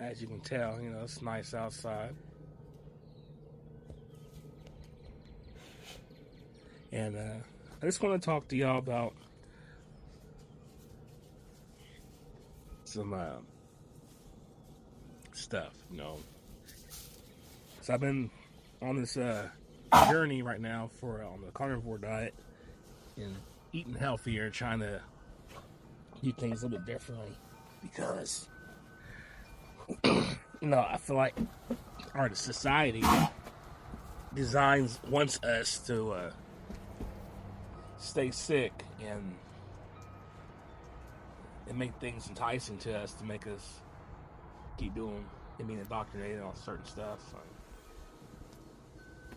As you can tell, it's nice outside. And I just want to talk to y'all about some stuff. So I've been on this journey right now on the carnivore diet and eating healthier, trying to do things a little bit differently because, I feel like our society wants us to stay sick and make things enticing to us to make us keep doing and being indoctrinated on certain stuff.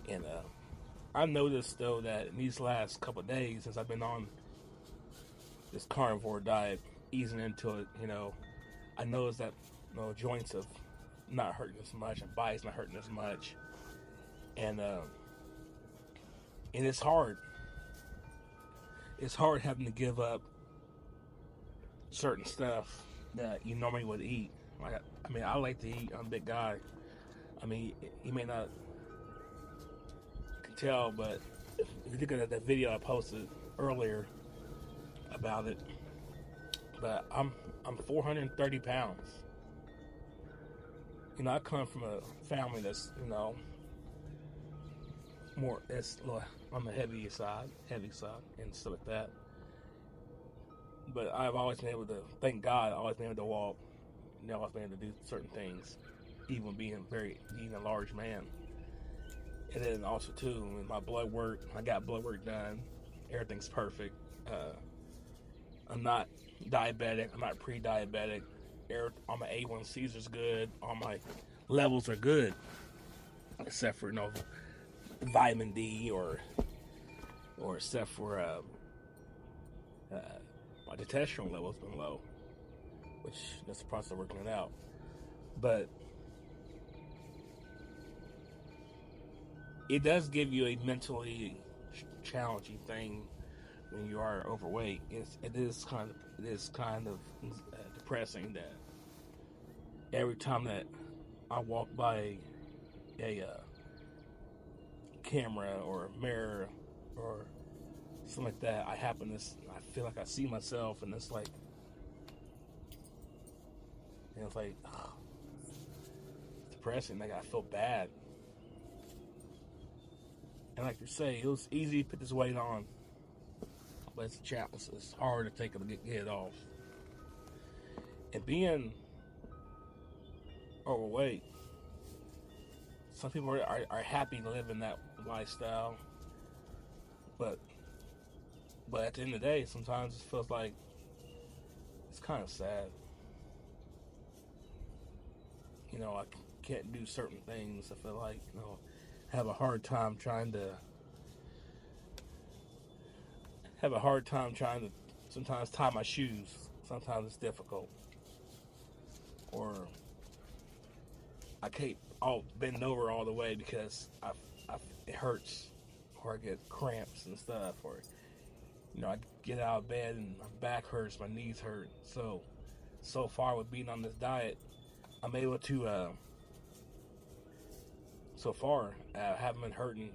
And I noticed though that in these last couple of days since I've been on this carnivore diet, easing into it, I noticed that joints have not hurting as much and body's not hurting as much, and it's hard. It's hard having to give up certain stuff that you normally would eat. I like to eat. I'm a big guy. You may not can tell, but if you look at that video I posted earlier about it, but I'm 430 pounds. I come from a family that's more that's on the heavy side, and stuff like that. But I've always been able to, thank God, I've always been able to walk. I've always been able to do certain things, even being a large man. And then also too, with my blood work, I got blood work done. Everything's perfect. I'm not diabetic. I'm not pre-diabetic. All my A1Cs is good. All my levels are good, except for vitamin D or except for my testosterone level's been low, which that's the process of working it out. But it does give you a mentally challenging thing when you are overweight. It is kind of depressing that every time that I walk by a camera or a mirror or something like that, I feel like I see myself, and it's like, oh, it's depressing. Like, I feel bad. And like you say, it was easy to put this weight on, but it's a challenge. It's hard to get it off. And being overweight, some people are happy living that lifestyle, but at the end of the day, sometimes it feels like it's kind of sad. I can't do certain things. I feel like, have a hard time trying to sometimes tie my shoes. Sometimes it's difficult. Or I can't bend over all the way because it hurts, or I get cramps and stuff, or I get out of bed and my back hurts, my knees hurt. So far with being on this diet, I'm able to so far haven't been hurting,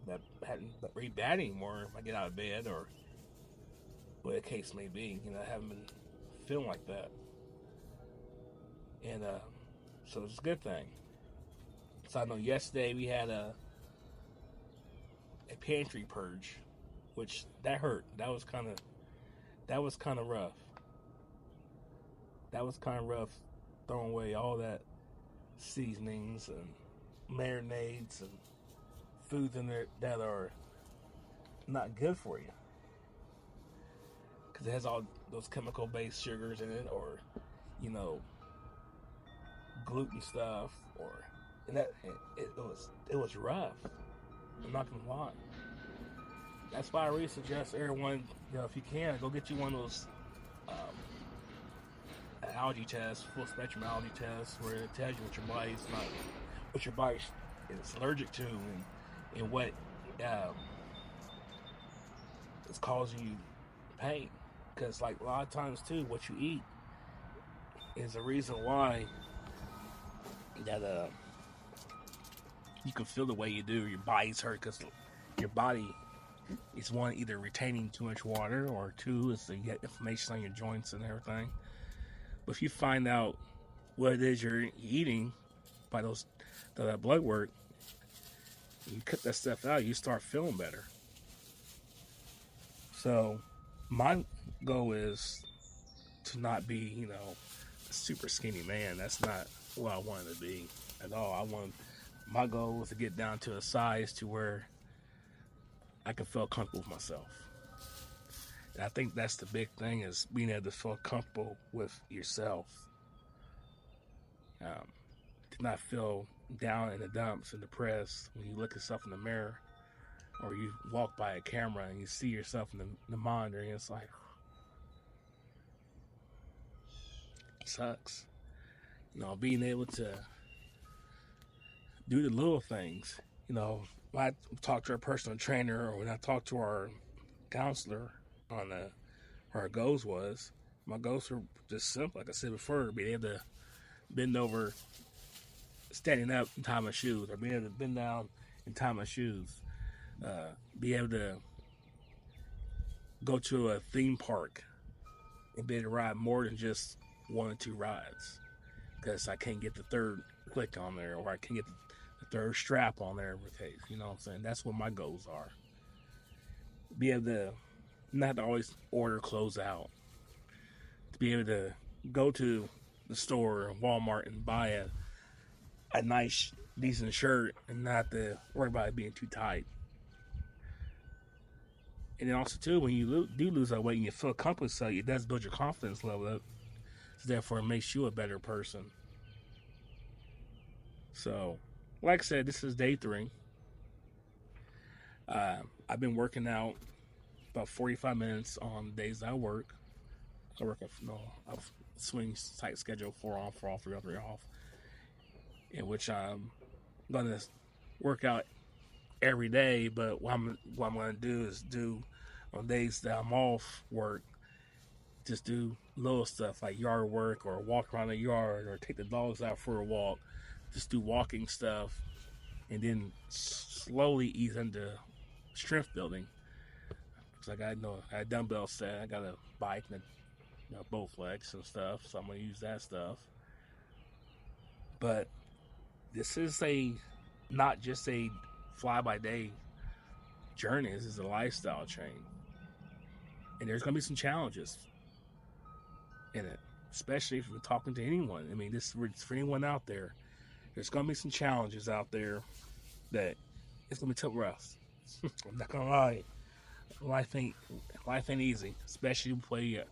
that hadn't really bad anymore if I get out of bed or whatever the case may be. I haven't been feeling like that, and so it's a good thing. So I know yesterday we had a pantry purge, which that hurt. That was kind of rough. That was kind of rough, throwing away all that seasonings and marinades and foods in there that are not good for you, because it has all those chemical-based sugars in it, or gluten stuff, and that it was rough. I'm not gonna lie. That's why I really suggest everyone, if you can, go get you one of those allergy tests, full spectrum allergy tests, where it tells you what your body is allergic to, and what is causing you pain. Because like a lot of times too, what you eat is a reason why that you can feel the way you do. Your body's hurt because your body is one, either retaining too much water, or two, is to get inflammation on your joints and everything. But if you find out what it is you're eating by that blood work, you cut that stuff out, you start feeling better. So my goal is to not be, a super skinny man. That's not what I wanted to be at all. My goal was to get down to a size to where I can feel comfortable with myself. And I think that's the big thing, is being able to feel comfortable with yourself. To not feel down in the dumps and depressed when you look at yourself in the mirror, or you walk by a camera and you see yourself in the monitor, and it's like, it sucks. Being able to do the little things. When I talk to our personal trainer, or when I talk to our counselor on where our goals was, my goals were just simple. Like I said before, being able to bend over, standing up and tie my shoes, or being able to bend down and tie my shoes. Be able to go to a theme park and be able to ride more than just 1 or 2 rides, because I can't get the third click on there, or I can't get the third strap on there every case. You know what I'm saying? That's what my goals are. Be able to not have to always order clothes out. To be able to go to the store, Walmart, and buy a nice, decent shirt, and not to worry about it being too tight. And then also, too, when you do lose that weight and you feel accomplished, so it does build your confidence level up. So therefore, it makes you a better person. So, like I said, this is day 3. I've been working out about 45 minutes on days I work. I work a swing type schedule, 4 on, 4 off, 3 on, 3 off, in which I'm going to work out every day. But what I'm going to do is do on days that I'm off work, just do little stuff like yard work, or walk around the yard, or take the dogs out for a walk. Just do walking stuff, and then slowly ease into strength building. Because I got dumbbell set, I got a bike and both legs and stuff, so I'm gonna use that stuff. But this is not just a fly by day journey. This is a lifestyle change, and there's gonna be some challenges in it, especially if you're talking to anyone. I mean, this is for anyone out there. There's gonna be some challenges out there that it's gonna be tough rough. I'm not gonna lie. Life ain't easy, especially the way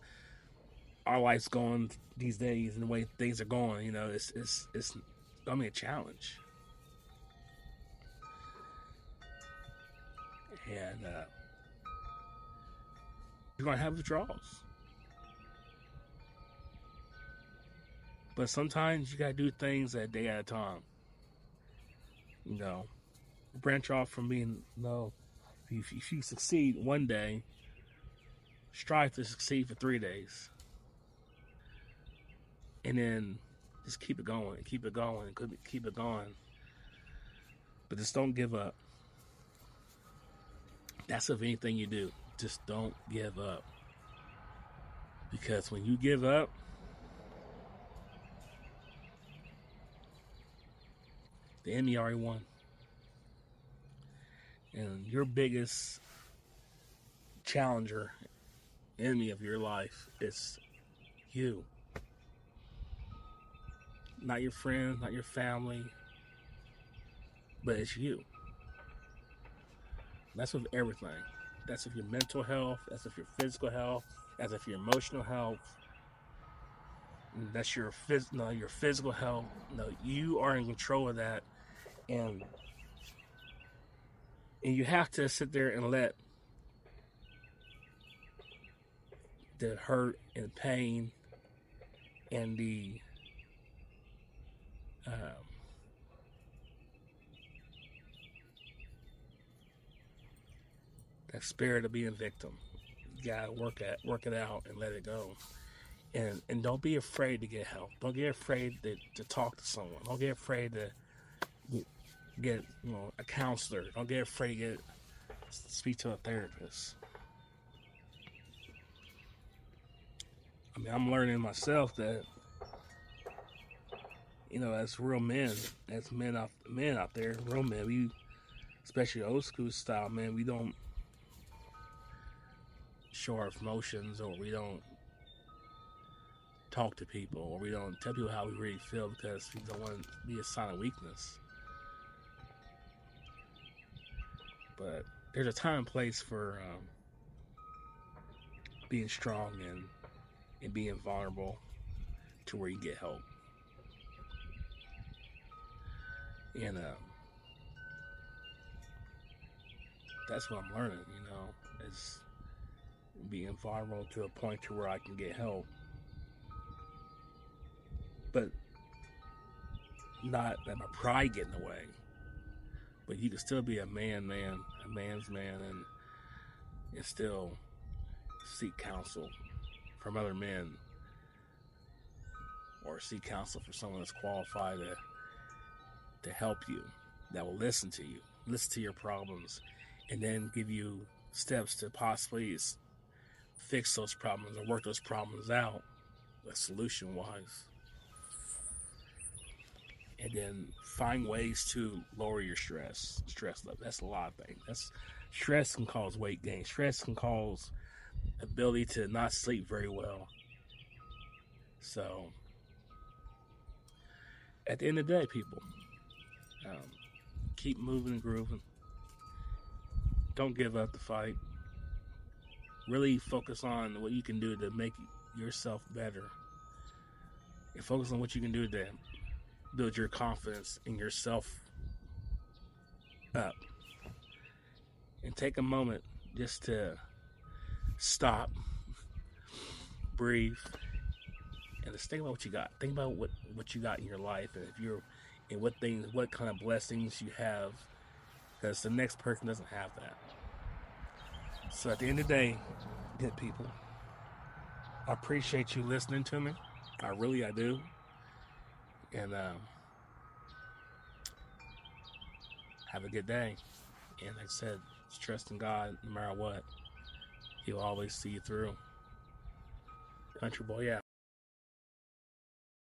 our life's going these days and the way things are going. It's gonna be a challenge, and you're gonna have withdrawals. But sometimes you gotta do things a day at a time. Branch off from being if you succeed one day, strive to succeed for 3 days, and then just keep it going, keep it going, keep it going. But just don't give up. That's of anything you do. Just don't give up, because when you give up, the enemy already won. And your biggest challenger, enemy of your life, is you. Not your friends, not your family, but it's you. That's with everything. That's with your mental health, that's with your physical health, that's with your emotional health. That's your physical health. No, you are in control of that. And you have to sit there and let the hurt and pain and the that spirit of being a victim, you gotta work it out and let it go. And don't be afraid to get help. Don't get afraid to talk to someone. Don't get afraid to get a counselor. Don't get afraid to speak to a therapist. I mean, I'm learning myself that as real men, as men out there, real men, we, especially old school style, man, we don't show our emotions, or we don't talk to people, or we don't tell people how we really feel, because we don't want to be a sign of weakness. But there's a time and place for being strong and being vulnerable to where you get help. And that's what I'm learning, is being vulnerable to a point to where I can get help. But not let my pride get in the way. But you can still be a man's man, and still seek counsel from other men, or seek counsel for someone that's qualified to help you, that will listen to you, listen to your problems, and then give you steps to possibly fix those problems or work those problems out, solution-wise. And then find ways to lower your stress level. That's a lot of things. Stress can cause weight gain. Stress can cause ability to not sleep very well. So, at the end of the day, people, keep moving and grooving. Don't give up the fight. Really focus on what you can do to make yourself better. And focus on what you can do to build your confidence in yourself up. And take a moment just to stop, breathe, and just think about what you got. Think about what you got in your life, and what kind of blessings you have, because the next person doesn't have that. So at the end of the day, good people, I appreciate you listening to me. I do. And have a good day. And like I said, just trust in God no matter what. He'll always see you through. Country boy, yeah.